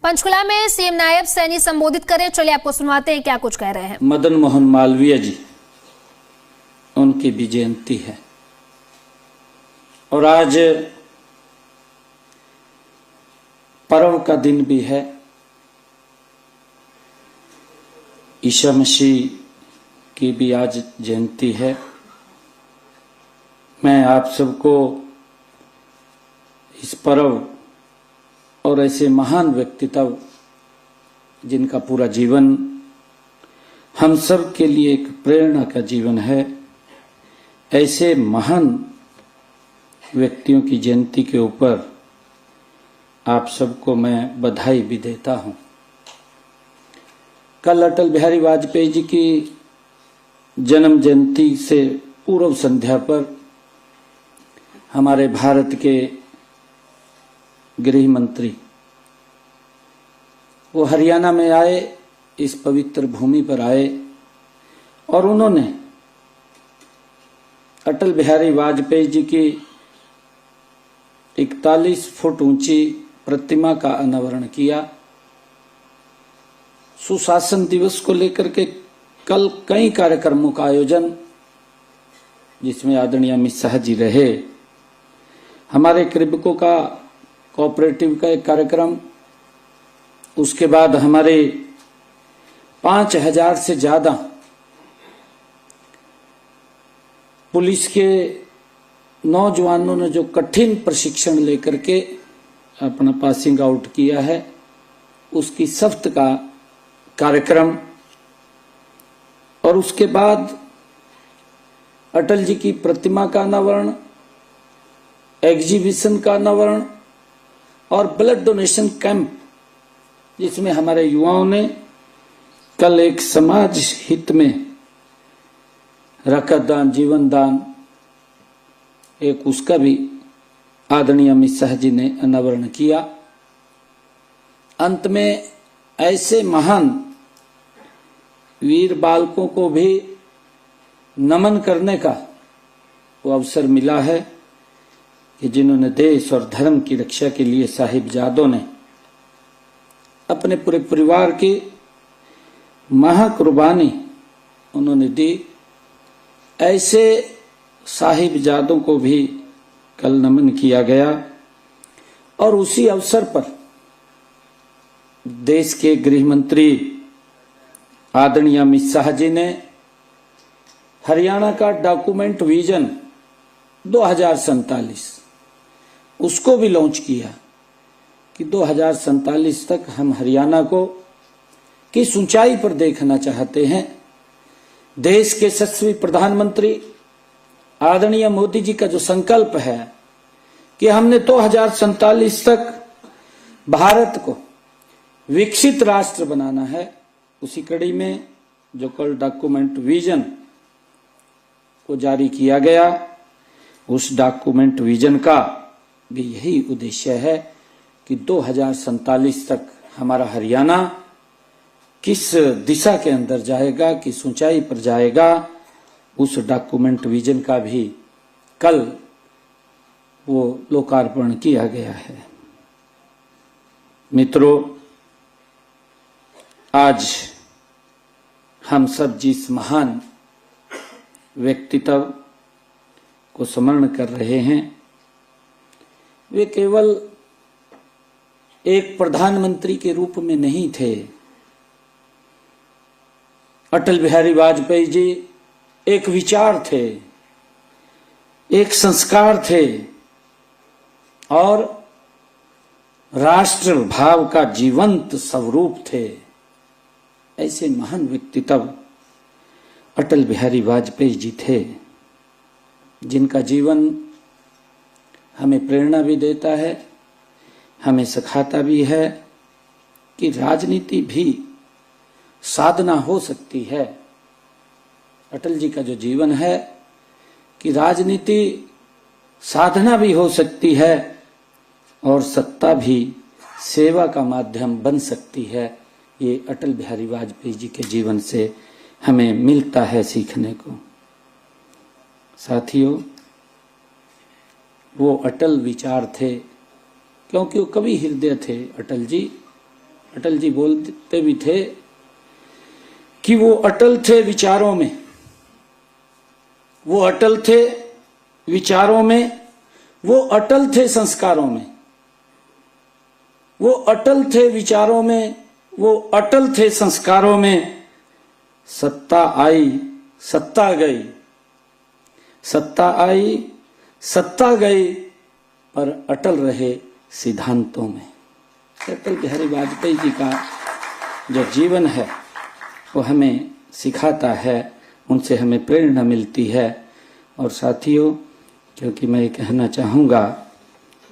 पंचकुला में सीएम नायब सैनी संबोधित करे, चलिए आपको सुनवाते हैं क्या कुछ कह रहे हैं। मदन मोहन मालवीय जी, उनकी भी जयंती है और आज पर्व का दिन भी है। ईसा मसीह की भी आज जयंती है। मैं आप सबको इस पर्व और ऐसे महान व्यक्तित्व जिनका पूरा जीवन हम सब के लिए एक प्रेरणा का जीवन है, ऐसे महान व्यक्तियों की जयंती के ऊपर आप सबको मैं बधाई भी देता हूं। कल अटल बिहारी वाजपेयी जी की जन्म जयंती से पूर्व संध्या पर हमारे भारत के गृह मंत्री वो हरियाणा में आए, इस पवित्र भूमि पर आए और उन्होंने अटल बिहारी वाजपेयी जी की 41 फुट ऊंची प्रतिमा का अनावरण किया। सुशासन दिवस को लेकर के कल कई कार्यक्रमों का आयोजन, जिसमें आदरणीय अमित शाह जी रहे, हमारे कृषकों का कोऑपरेटिव का एक कार्यक्रम, उसके बाद हमारे 5000 से ज्यादा पुलिस के नौजवानों ने जो कठिन प्रशिक्षण लेकर के अपना पासिंग आउट किया है, उसकी सफ्त का कार्यक्रम, और उसके बाद अटल जी की प्रतिमा का अनावरण, एग्जीबिशन का अनावरण और ब्लड डोनेशन कैंप, जिसमें हमारे युवाओं ने कल एक समाज हित में रक्तदान, जीवन दान, एक उसका भी आदरणीय अमित शाह जी ने अनावरण किया। अंत में ऐसे महान वीर बालकों को भी नमन करने का वो अवसर मिला है कि जिन्होंने देश और धर्म की रक्षा के लिए साहिबजादों ने अपने पूरे परिवार की महाकुर्बानी उन्होंने दी। ऐसे साहिबजादों को भी कल नमन किया गया और उसी अवसर पर देश के गृह मंत्री आदरणीय अमित शाह जी ने हरियाणा का डॉक्यूमेंट विजन 2047 उसको भी लॉन्च किया कि 2047 तक हम हरियाणा को किस ऊंचाई पर देखना चाहते हैं। देश के यशस्वी प्रधानमंत्री आदरणीय मोदी जी का जो संकल्प है कि हमने 2047 तक भारत को विकसित राष्ट्र बनाना है, उसी कड़ी में जो कल डॉक्यूमेंट विजन को जारी किया गया, उस डॉक्यूमेंट विजन का भी यही उद्देश्य है कि 2047 तक हमारा हरियाणा किस दिशा के अंदर जाएगा, किस ऊंचाई पर जाएगा, उस डॉक्यूमेंट विजन का भी कल वो लोकार्पण किया गया है। मित्रों, आज हम सब जिस महान व्यक्तित्व को स्मरण कर रहे हैं, वे केवल एक प्रधानमंत्री के रूप में नहीं थे। अटल बिहारी वाजपेयी जी एक विचार थे, एक संस्कार थे और राष्ट्र भाव का जीवंत स्वरूप थे। ऐसे महान व्यक्तित्व अटल बिहारी वाजपेयी जी थे, जिनका जीवन हमें प्रेरणा भी देता है, हमें सिखाता भी है कि राजनीति भी साधना हो सकती है। अटल जी का जो जीवन है कि राजनीति साधना भी हो सकती है और सत्ता भी सेवा का माध्यम बन सकती है। ये अटल बिहारी वाजपेयी जी के जीवन से हमें मिलता है सीखने को। साथियों, वो अटल विचार थे, क्योंकि वो कवि हृदय थे अटल जी, अटल जी बोलते भी थे कि वो अटल थे विचारों में, वो अटल थे विचारों में, वो अटल थे संस्कारों में, वो अटल थे विचारों में, वो अटल थे संस्कारों में। सत्ता आई सत्ता गई, सत्ता आई सत्ता गई, पर अटल रहे सिद्धांतों में। अटल बिहारी वाजपेयी जी का जो जीवन है वो हमें सिखाता है, उनसे हमें प्रेरणा मिलती है। और साथियों, क्योंकि मैं ये कहना चाहूँगा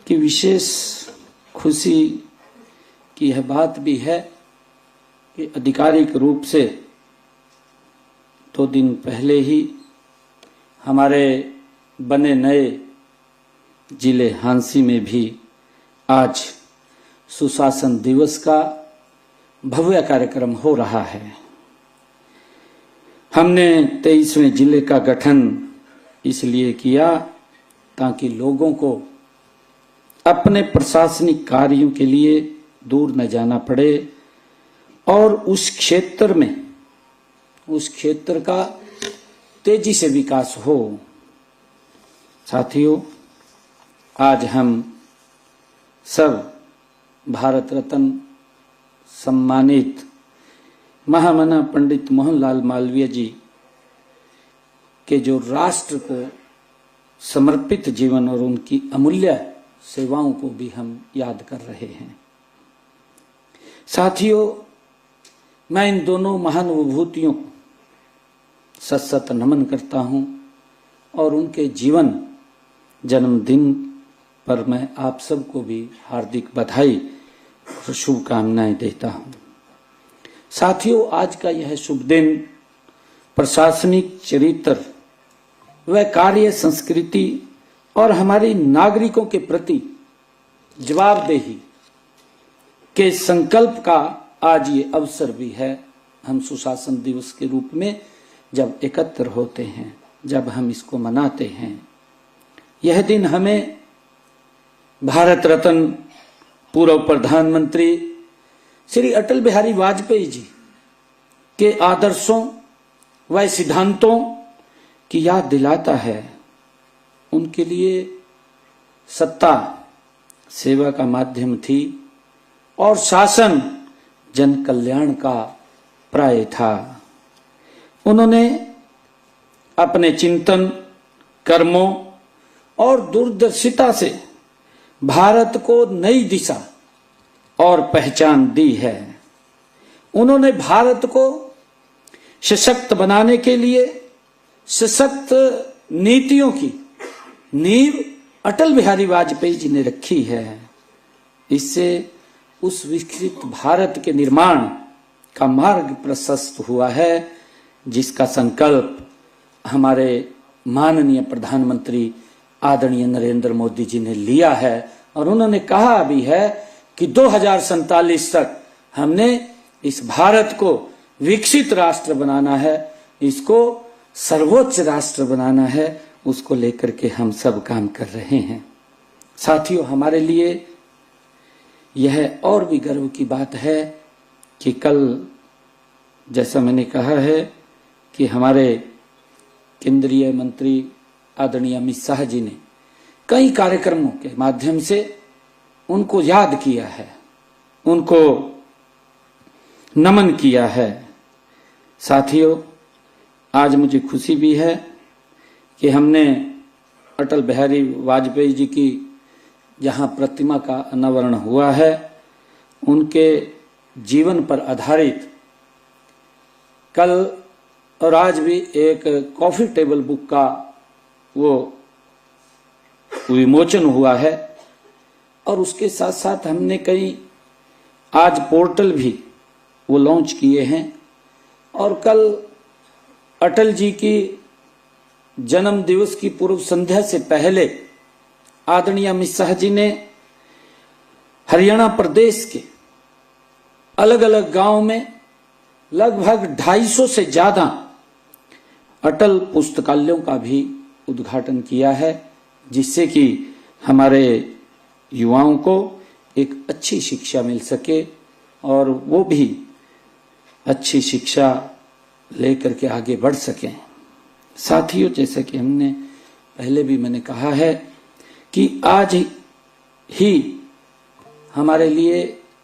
कि विशेष खुशी की यह बात भी है कि आधिकारिक रूप से 2 दिन पहले ही हमारे बने नए जिले हांसी में भी आज सुशासन दिवस का भव्य कार्यक्रम हो रहा है। हमने 23वें जिले का गठन इसलिए किया ताकि लोगों को अपने प्रशासनिक कार्यों के लिए दूर न जाना पड़े और उस क्षेत्र का तेजी से विकास हो। साथियों, आज हम सब भारत रत्न सम्मानित महामना पंडित मोहनलाल मालवीय जी के जो राष्ट्र को समर्पित जीवन और उनकी अमूल्य सेवाओं को भी हम याद कर रहे हैं। साथियों, मैं इन दोनों महान विभूतियों को सत नमन करता हूं और उनके जीवन जन्मदिन पर मैं आप सबको भी हार्दिक बधाई और शुभकामनाएं देता हूं। साथियों, आज का यह शुभ दिन प्रशासनिक चरित्र व कार्य संस्कृति और हमारी नागरिकों के प्रति जवाबदेही के संकल्प का आज ये अवसर भी है। हम सुशासन दिवस के रूप में जब एकत्र होते हैं, जब हम इसको मनाते हैं, यह दिन हमें भारत रत्न पूर्व प्रधानमंत्री श्री अटल बिहारी वाजपेयी जी के आदर्शों व सिद्धांतों की याद दिलाता है। उनके लिए सत्ता सेवा का माध्यम थी और शासन जन कल्याण का प्राय था। उन्होंने अपने चिंतन, कर्मों और दूरदर्शिता से भारत को नई दिशा और पहचान दी है। उन्होंने भारत को सशक्त बनाने के लिए सशक्त नीतियों की नींव अटल बिहारी वाजपेयी जी ने रखी है। इससे उस विकसित भारत के निर्माण का मार्ग प्रशस्त हुआ है, जिसका संकल्प हमारे माननीय प्रधानमंत्री आदरणीय नरेंद्र मोदी जी ने लिया है। और उन्होंने कहा भी है कि 2047 तक हमने इस भारत को विकसित राष्ट्र बनाना है, इसको सर्वोच्च राष्ट्र बनाना है। उसको लेकर के हम सब काम कर रहे हैं। साथियों, हमारे लिए यह और भी गर्व की बात है कि कल, जैसा मैंने कहा है, कि हमारे केंद्रीय मंत्री आदरणीय अमित शाह जी ने कई कार्यक्रमों के माध्यम से उनको याद किया है, उनको नमन किया है। साथियों, आज मुझे खुशी भी है कि हमने अटल बिहारी वाजपेयी जी की जहां प्रतिमा का अनावरण हुआ है, उनके जीवन पर आधारित कल और आज भी एक कॉफी टेबल बुक का वो विमोचन हुआ है। और उसके साथ साथ हमने कई आज पोर्टल भी वो लॉन्च किए हैं। और कल अटल जी की जन्म दिवस की पूर्व संध्या से पहले आदरणीय अमित शाह जी ने हरियाणा प्रदेश के अलग अलग गांव में लगभग 250 से ज्यादा अटल पुस्तकालयों का भी उद्घाटन किया है, जिससे कि हमारे युवाओं को एक अच्छी शिक्षा मिल सके और वो भी अच्छी शिक्षा लेकर के आगे बढ़ सकें। साथियों, जैसे कि हमने पहले भी मैंने कहा है कि आज ही हमारे लिए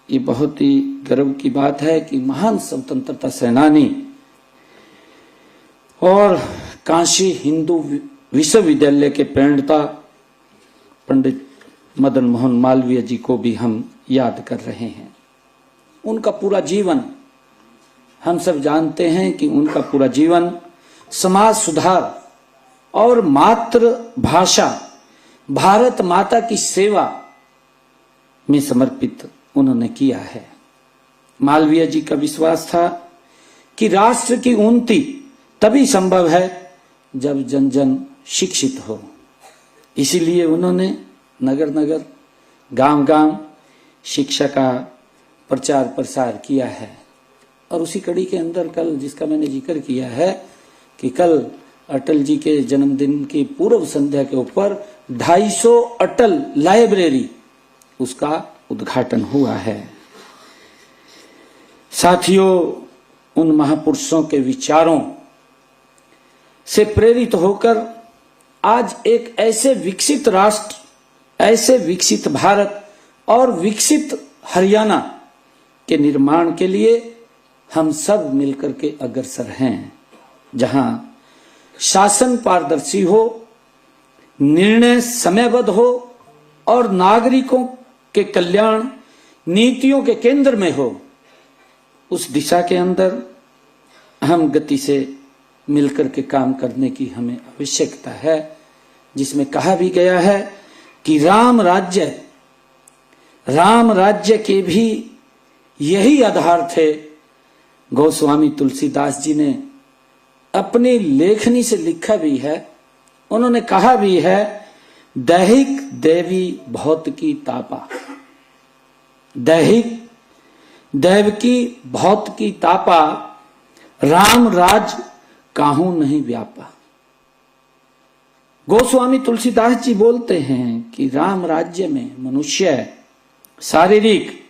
ये बहुत ही गर्व की बात है कि महान स्वतंत्रता सेनानी और काशी हिंदू विश्वविद्यालय के प्रणेता पंडित मदन मोहन मालवीय जी को भी हम याद कर रहे हैं। उनका पूरा जीवन, हम सब जानते हैं कि उनका पूरा जीवन समाज सुधार और मातृभाषा भारत माता की सेवा में समर्पित उन्होंने किया है। मालवीय जी का विश्वास था कि राष्ट्र की उन्नति तभी संभव है जब जन जन शिक्षित हो। इसीलिए उन्होंने नगर नगर, गांव गांव शिक्षा का प्रचार प्रसार किया है। और उसी कड़ी के अंदर कल, जिसका मैंने जिक्र किया है कि कल अटल जी के जन्मदिन की पूर्व संध्या के ऊपर 250 अटल लाइब्रेरी, उसका उद्घाटन हुआ है। साथियों, उन महापुरुषों के विचारों से प्रेरित होकर आज एक ऐसे विकसित राष्ट्र, ऐसे विकसित भारत और विकसित हरियाणा के निर्माण के लिए हम सब मिलकर के अग्रसर हैं, जहां शासन पारदर्शी हो, निर्णय समयबद्ध हो और नागरिकों के कल्याण नीतियों के केंद्र में हो। उस दिशा के अंदर हम गति से मिलकर के काम करने की हमें आवश्यकता है, जिसमें कहा भी गया है कि राम राज्य के भी यही आधार थे। गोस्वामी तुलसीदास जी ने अपनी लेखनी से लिखा भी है, उन्होंने कहा भी है, दैहिक देवी भौत की तापा, दैहिक दैव की भौत की तापा, राम राज काहू नहीं व्यापा। गोस्वामी तुलसीदास जी बोलते हैं कि राम राज्य में मनुष्य शारीरिक,